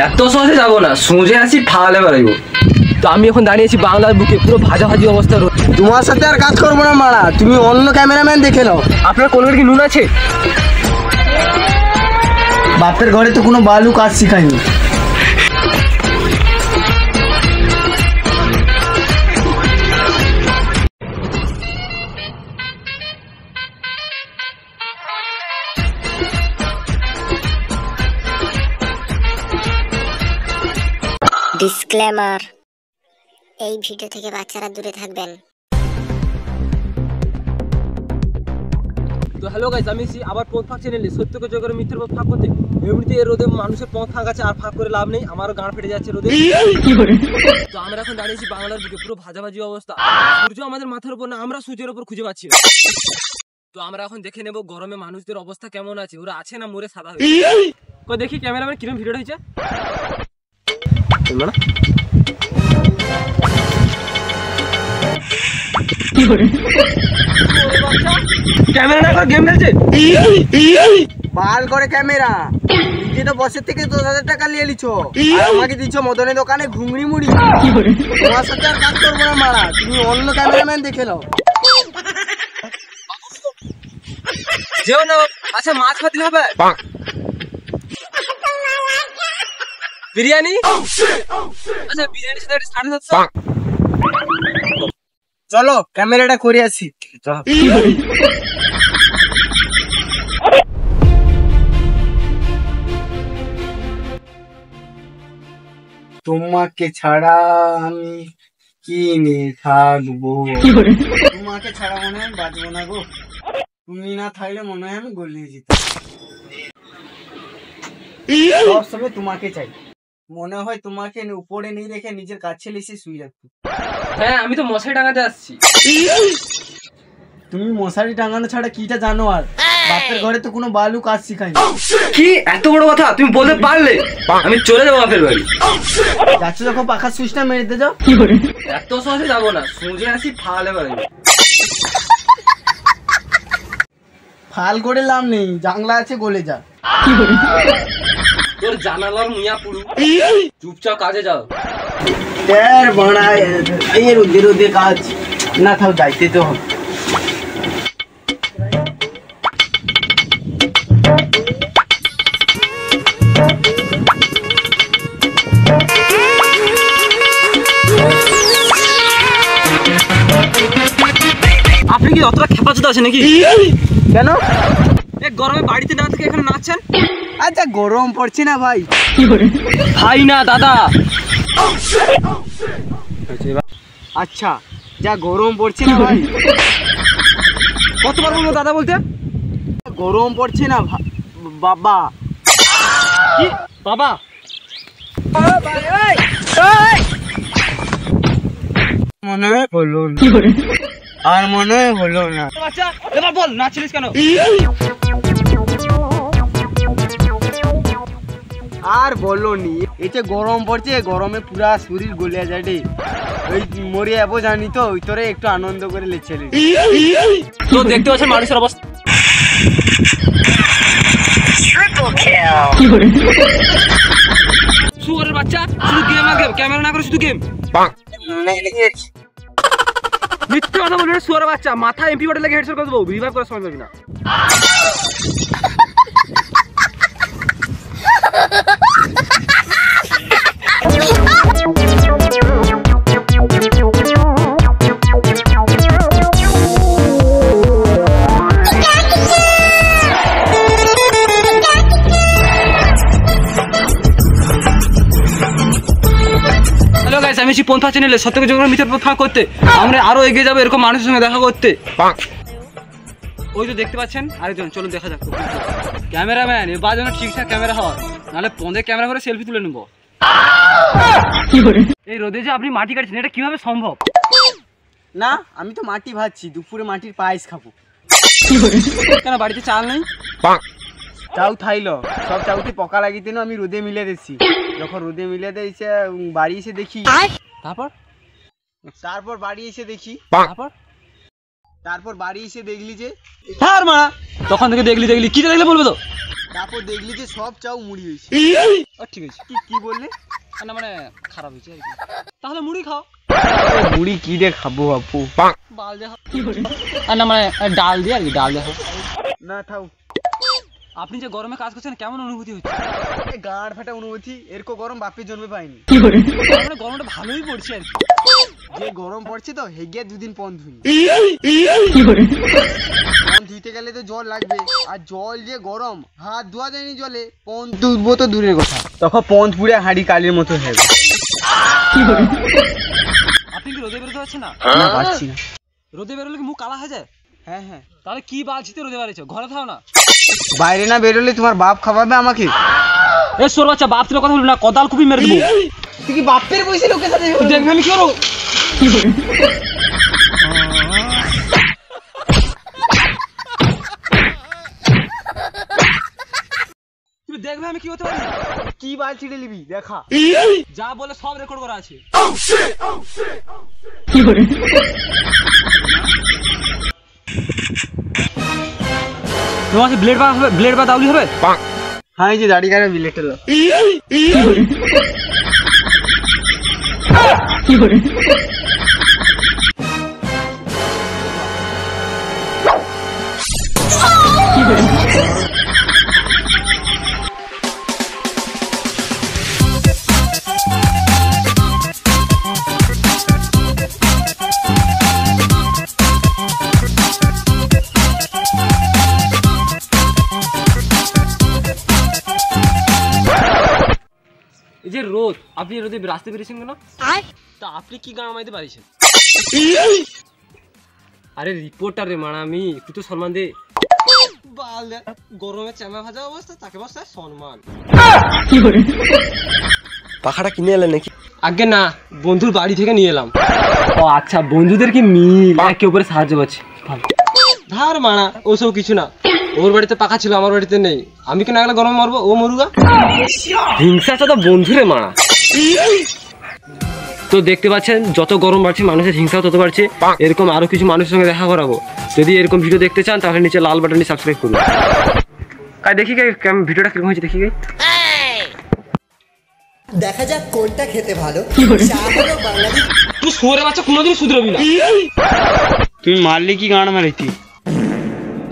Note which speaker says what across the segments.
Speaker 1: এত সহজে যাবো না, সোজে আসি ফালে বেড়াইব।
Speaker 2: তো আমি এখন দাঁড়িয়েছি বাংলার বুকে, পুরো ভাজাভাজি অবস্থা।
Speaker 3: তোমার সাথে আর কাজ করবো না মারা, তুমি অন্য ক্যামেরাম্যান দেখে নাও।
Speaker 2: আপনার কোন কি নুন আছে?
Speaker 3: বাপের ঘরে তো কোনো বালু কাজ শিখায়নি।
Speaker 4: ডিসক্লেমার, এই ভিডিও থেকে বাচ্চারা দূরে থাকবেন।
Speaker 2: তো হ্যালো গাইস, আমি আবার পথ ফাঁক চ্যানেলে সত্যকে জয় করে মিথ্যের পথ ফাঁক করতে। এমনিতে এই রোদে মানুষের পথ ফাঁক আছে, আর ফাঁক করে লাভ নেই, আমারও গাঁড় ফেটে যাচ্ছে রোদে। তো আমরা এখন দাঁড়িয়েছি বাংলার বুকে, পুরো ভাজাভাজি অবস্থা। সূর্য আমাদের মাথার উপর না, আমরা সূর্যের উপর খুঁজে পাচ্ছি না। তো আমরা এখন দেখে নেব গরমে মানুষদের অবস্থা কেমন আছে, ওরা আছে না মরে সাদা হয়ে। কই দেখি ক্যামেরাম্যান কিরকম ভিডিওটা হয়েছে। ক্যামেরা না করে গেম খেলছে,
Speaker 3: বাল করে ক্যামেরা। নিজে তো বসের থেকে 10,000 টাকা নিয়ে লিছো, আর আমাকে দিচ্ছ মদনের দোকানে ঘুংড়ি মুড়ি। তোমার সাথে আর কাজ করবো না মারা, তুমি অন্য ক্যামেরাম্যান দেখে নাও।
Speaker 2: যেও না। আচ্ছা মাছ ভাত দিলে হবে? বিরিয়ানি? আচ্ছা বিরিয়ানির সাথে 750।
Speaker 3: চলো ক্যামেরাটা করে আসি। তোমাকে ছাড়া আমি কিনে থাকবো, তোমাকে ছাড়া মনে হয় বাঁচবো না গো, তুমি না থাকলে মনে হয় আমি গলিয়ে যেতাম। সব সময় তোমাকে চাই, মনে হয় তোমাকে উপরে নিয়ে রেখে নিজের কাছে এসে শুয়ে রাখতো।
Speaker 2: হ্যাঁ আমি তো মশারি টাঙাতে আসছি।
Speaker 3: তুমি মশারি টাঙানো ছাড়া কিটা জানো? আর বাপের ঘরে তো কোনো বালু কাজ শিখায়নি।
Speaker 1: কি এত বড় কথা তুমি বলতে পারলে? আমি চলে যাবো বাপের বাড়ি।
Speaker 3: যাচ্ছ যখন পাখার সুইচটা মেরে দিতে যাও।
Speaker 1: এত সহজে যাবো না, সোজে আসি ফালে বেড়াইব।
Speaker 3: ফাল করে লাভ নেই, জানলা আছে গলে যা।
Speaker 1: তোর জানালার মুইয়া পুরু, চুপচাপ কাজে যাও।
Speaker 3: রোদে রোদে কাজ না, থাও যাইতে তো হবে।
Speaker 2: আপনি কি অতটা খেপাচোদা আছে নাকি?
Speaker 3: কেন?
Speaker 2: গরমে বাড়িতে না থেকে এখানে নাচছেন?
Speaker 3: আচ্ছা গরম পড়ছে না ভাই?
Speaker 2: ভাই না দাদা।
Speaker 3: আচ্ছা যা গরম পড়ছে না ভাই।
Speaker 2: কতবার বলবো দাদা বলতে?
Speaker 3: গরম পড়ছে না বাবা।
Speaker 2: কি বাবা?
Speaker 3: মনে হয় হলো না, আর মনে হয় হলো না।
Speaker 2: আচ্ছা এবার বল নাচছিলিস কেন?
Speaker 3: আর বলো নি, এই যে গরম পড়ছে, গরমে পুরা শরীর গলিয়া যায় রে। ওই মরে যাবো জানি তো, ওই তোরে একটু আনন্দ করে লেছেলি।
Speaker 2: তো দেখতে পাচ্ছেন মানুষের অবস্থা। শুয়োরের বাচ্চা, শুধু গেম আর গেম, ক্যামেরা না করে শুধু গেম। মিথ্যে কথা বলবি না শুয়োরের বাচ্চা, মাথা এমপি বটে লাগে হেডশট করে দেবো, রিভাইভ করার সময় পাবি না। আমি পন্থা চ্যানেলে সত্যকে জয় করে মিথ্যের পথ ফাঁক করতে। আমরা আরো এগিয়ে যাবো এরকম মানুষের সঙ্গে দেখা করতে। ওই তো দেখতে পাচ্ছেন আরেকজন, চলুন দেখা যাক। ক্যামেরাম্যান এবার যেন ঠিকঠাক ক্যামেরা হয়, নাহলে পন্দে ক্যামেরা করে সেলফি তুলে নেবো। এই রোদে যে আপনি মাটি কাটছেন, এটা কিভাবে সম্ভব?
Speaker 3: না আমি তো মাটি ভাজছি, দুপুরে মাটির পায়েস খাবো।
Speaker 2: কেন বাড়িতে চাল নেই?
Speaker 3: চাউ থাইল, সব চাউতে পকা লাগিতে না, আমি রোদে মিলে দিচ্ছি। যখন রোদে মিলে দিয়েছে বাড়ি এসে দেখি, তারপর বাড়ি এসে দেখি, তারপর বাড়ি এসে দেখলি যে
Speaker 2: মা, তখন থেকে দেখলি কি দেখলে বলবে তো?
Speaker 3: তারপর দেখলি যে সব চাউ মুড়ি হয়েছে।
Speaker 2: ঠিক আছে।
Speaker 3: কি বললি?
Speaker 2: না মানে খারাপ হয়েছে আর কি। তাহলে মুড়ি খাও।
Speaker 3: মুড়ি কি দিয়ে খাবো বাপু?
Speaker 2: বাল দিয়ে আর না মানে ডাল দিয়ে আর কি, ডাল দিয়ে খাও।
Speaker 3: না থাও।
Speaker 2: আপনি যে গরমে কাজ করছেন কেমন অনুভূতি হচ্ছে?
Speaker 3: গাঁড় ফাটা অনুভূতি, এরকম গরম বাপের জন্মে পাইনি।
Speaker 2: মানে গরমটা ভালোই পড়ছে আর কি।
Speaker 3: যে গরম পড়ছে তো হেগিয়া 2 দিন পন ধুই। পন ধুইতে গেলে তো জল লাগবে, আর জল যে গরম, হাত ধোয়া যায়নি জলে, পন ধুবো তো দূরের কথা, তখন পন পুড়ে হাঁড়ি কালির মতো হয়ে গেল।
Speaker 2: আপনি কি রোদে বেরোতে পারছেন না?
Speaker 3: না পারছি না।
Speaker 2: রোদে বেরোলে কি মুখ কালা হয়ে যায়?
Speaker 3: হ্যাঁ।
Speaker 2: তাহলে কি বালছিতে রোদে বেরোছো? ঘরে থাও না।
Speaker 3: বাইরে না বেরোলে তোমার বাপ খাওয়াবে আমাকে?
Speaker 2: এ সোর বাচ্চা, বাপ তুলে কথা বলবি না, কদাল কুপি মেরে দেবো।
Speaker 3: তুই কি বাপের বসে লোকের সাথে
Speaker 2: দেখবি আমি কি করবো? তুমি দেখবে আমি কি হতে পারি?
Speaker 3: কি বাল ছিঁড়ে নিবি দেখা।
Speaker 2: যা বলে সব রেকর্ড করা আছে। তোমার কাছে ব্লেড বা দাউলি হবে?
Speaker 3: হ্যাঁ এই যে দাড়ি কাটা বিলেটে লো।
Speaker 2: এই যে রোদ, আপনি রোদে রাস্তায় বেরিয়েছেন কেন? তা আপনি কি গান মাইতে পারিছেন? আরে রিপোর্টার রে মানা, আমি একটু তো সম্মান দে। বাল গরমে চামা ভাজা অবস্থা, তাকে বসে সম্মান।
Speaker 1: পাখাটা কিনে এলেন নাকি?
Speaker 2: আগে না, বন্ধুর বাড়ি থেকে নিয়ে এলাম। ও আচ্ছা, বন্ধুদের কি মিল, একে অপরে সাহায্য করছে। ধার মানা ওসব কিছু না। ওর বাড়িতে পাখা ছিল, আমার বাড়িতে নেই। আমি কেন একলা গরমে মরবো, ও মরুগা। হিংসা তো বন্ধুরে মানা। তো দেখতে পাচ্ছেন যত গরম বাড়ছে মানুষের হিংসা তত বাড়ছে। এরকম আরো কিছু মানুষের সঙ্গে দেখা করাবো। যদি এরকম ভিডিও দেখতে চান তাহলে নিচে লাল বাটনে সাবস্ক্রাইব করুন। আর দেখি ভিডিওটা কিরকম হয়েছে দেখি।
Speaker 5: দেখা যাক কোনটা খেতে ভালো। চা হলো বাঙালি।
Speaker 2: তুই শুয়োরে বাচ্চা কোনোদিন শুধরাবি না।
Speaker 3: তুমি মারলে কি গান মারাইতি?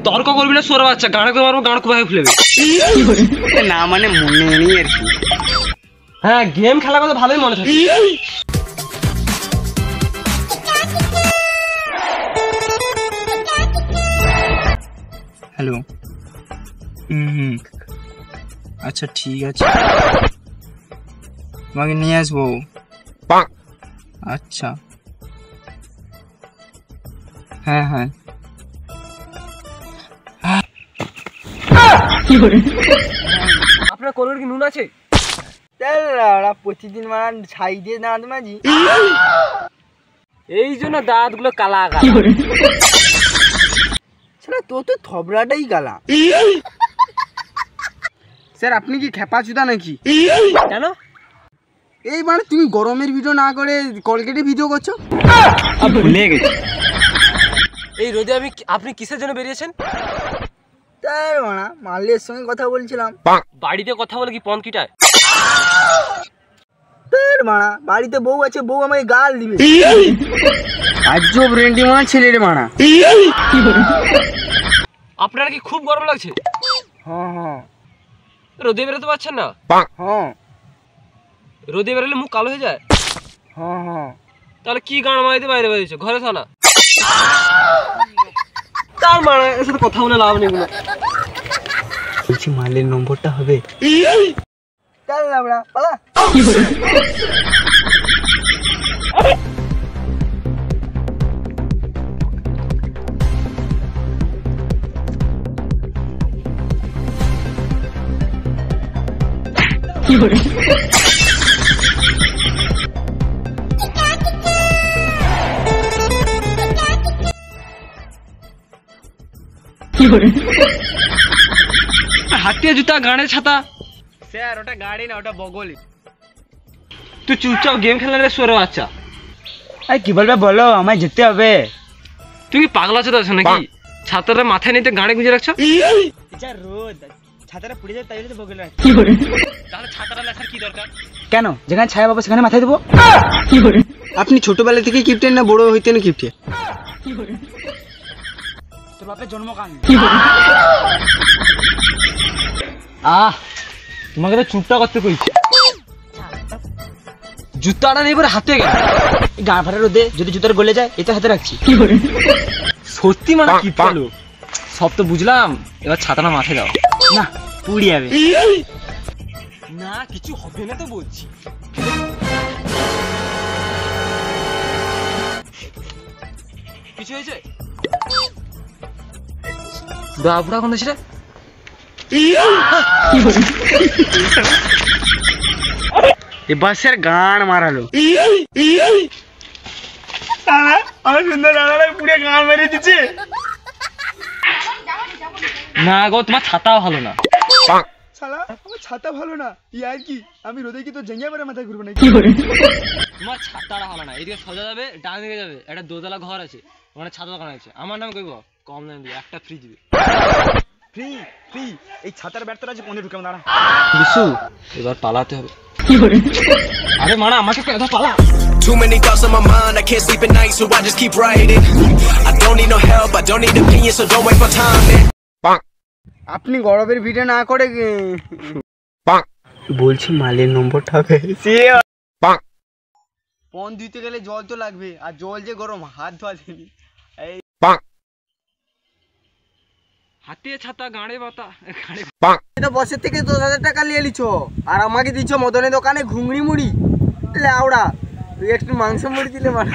Speaker 2: তর্ক করবি না শুয়োরে বাচ্চা, গাড়ে করে মারবো, গাড় কোথায় ফেলবে।
Speaker 3: না মানে মনে নেই আর কি।
Speaker 2: হ্যাঁ, গেম খেলা করতে ভালোই মনে থাকে।
Speaker 3: হ্যালো। আচ্ছা ঠিক আছে, তোমাকে নিয়ে আসবো। আচ্ছা হ্যাঁ।
Speaker 2: আপনার কোলের কি নুন আছে?
Speaker 3: প্রতিদিন মানে ছাই দিয়ে দাঁত মাজি,
Speaker 2: এই জন্য দাঁত গুলো কালা কালা।
Speaker 3: তোর তো থবড়াটাই কালা। স্যার আপনি কি খেপা চুদা নাকি?
Speaker 2: কেন?
Speaker 3: এই মানে তুমি গরমের ভিডিও না করে কলগেটের ভিডিও করছো?
Speaker 2: ভুলে গেছি। এই রোদে আপনি কিসের জন্য বেরিয়েছেন?
Speaker 3: তার মানা মাল্লের সঙ্গে কথা বলছিলাম।
Speaker 2: বাড়িতে কথা বলে কি পন কিটায়?
Speaker 3: তার মানা বাড়িতে বউ আছে, বউ আমাকে গাল দিবে। আজব রেন্ডি মানা ছেলে রে মানা।
Speaker 2: আপনার কি খুব গরম লাগছে?
Speaker 3: হ্যাঁ।
Speaker 2: রোদে বেরোতে পারছেন না?
Speaker 3: হ্যাঁ।
Speaker 2: রোদে বেরোলে মুখ কালো হয়ে যায়?
Speaker 3: হ্যাঁ।
Speaker 2: তাহলে কি গান মাইতে বাইরে বেরিয়েছে? ঘরে থানা। তার মানে এর সাথে কথা বলে লাভ নেই।
Speaker 3: বলছি মালের নম্বরটা হবে? চল না বড়া পালা।
Speaker 2: হাতিয়া জুতা, গানের ছাতা।
Speaker 3: স্যার ওটা গাড়ি না, ওটা বগলি।
Speaker 2: তুই চুপচাপ গেম খেলার শুয়োরে বাচ্চা।
Speaker 3: কি বলবে বলো, আমায় যেতে হবে।
Speaker 2: তুই কি পাগলা চোদা আছো নাকি? ছাতাটা মাথায় নিতে গাড়ি গুঁজে রাখছো?
Speaker 3: যা রোদ, ছাতাটা পুড়ে যায় তাই জন্য বগলে রাখি।
Speaker 2: তাহলে ছাতাটা লেখার কি দরকার?
Speaker 3: কেন, যেখানে ছায়া পাবো সেখানে মাথায় দেবো। আপনি ছোটবেলা থেকে কিপ্টেন না বড় হইতেন কিপ্টে? তোর বাপের জন্মকান।
Speaker 2: তোমাকে তো চুপটা করতে কইছি। জুতাটা নেই পরে হাতে গেল
Speaker 3: গা ফাটা রোদে যদি জুতার গলে যায় এটা হাতে রাখছি।
Speaker 2: সত্যি মানে কি পেলো? সব তো বুঝলাম, এবার ছাতাটা মাথায় দাও।
Speaker 3: না, পুড়ে যাবে।
Speaker 2: না কিছু হবে না তো বলছি। কিছু হয়েছে? বাবুরা কোন দেশে?
Speaker 3: এবার স্যার গান মারালো। আমার সুন্দর দাদারা পুড়ে গান মেরে দিচ্ছে।
Speaker 2: না গো, তোমার ছাতা ভালো না।
Speaker 3: শালা আমার ছাতা ভালো না, ইয়ার কি আমি রোদে কি তো জেঙ্গিয়া পরে মাথায় ঘুরবো নাকি?
Speaker 2: তোমার ছাতাটা ভালো না। এদিকে সোজা যাবে, ডান দিকে যাবে, একটা দোতলা ঘর আছে, ওখানে ছাতা দোকান আছে। আমার নাম কইব, কম দামে দিবে, একটা ফ্রি দিবে।
Speaker 3: Free free? এই ছাতার ব্যর্থটা আছে কোনে ঢুকে দাঁড়া।
Speaker 2: বিশু, এবার পালাতে হবে। আরে মানা আমাকে কেন পালা?
Speaker 6: Too many thoughts on my mind, I can't sleep at night, so I just keep writing. I don't need no help, I don't need opinions, so don't waste my time, man.
Speaker 3: আপনি গরবের video না করে বলছি মালের নম্বরটা পেয়েছি। পন দিতে গেলে জল তো লাগবে, আর জল যে গরম, হাত ধোয়া দেনি। এই
Speaker 2: হাতে ছাতা, গাড়ে বাতা, গাড়ে
Speaker 3: তো বসের থেকে 10,000 টাকা নিয়ে লিছো, আর আমাকে দিচ্ছ মদনের দোকানে ঘুংড়ি মুড়ি। লাউড়া তুই একটু মাংস মুড়ি দিলে মারা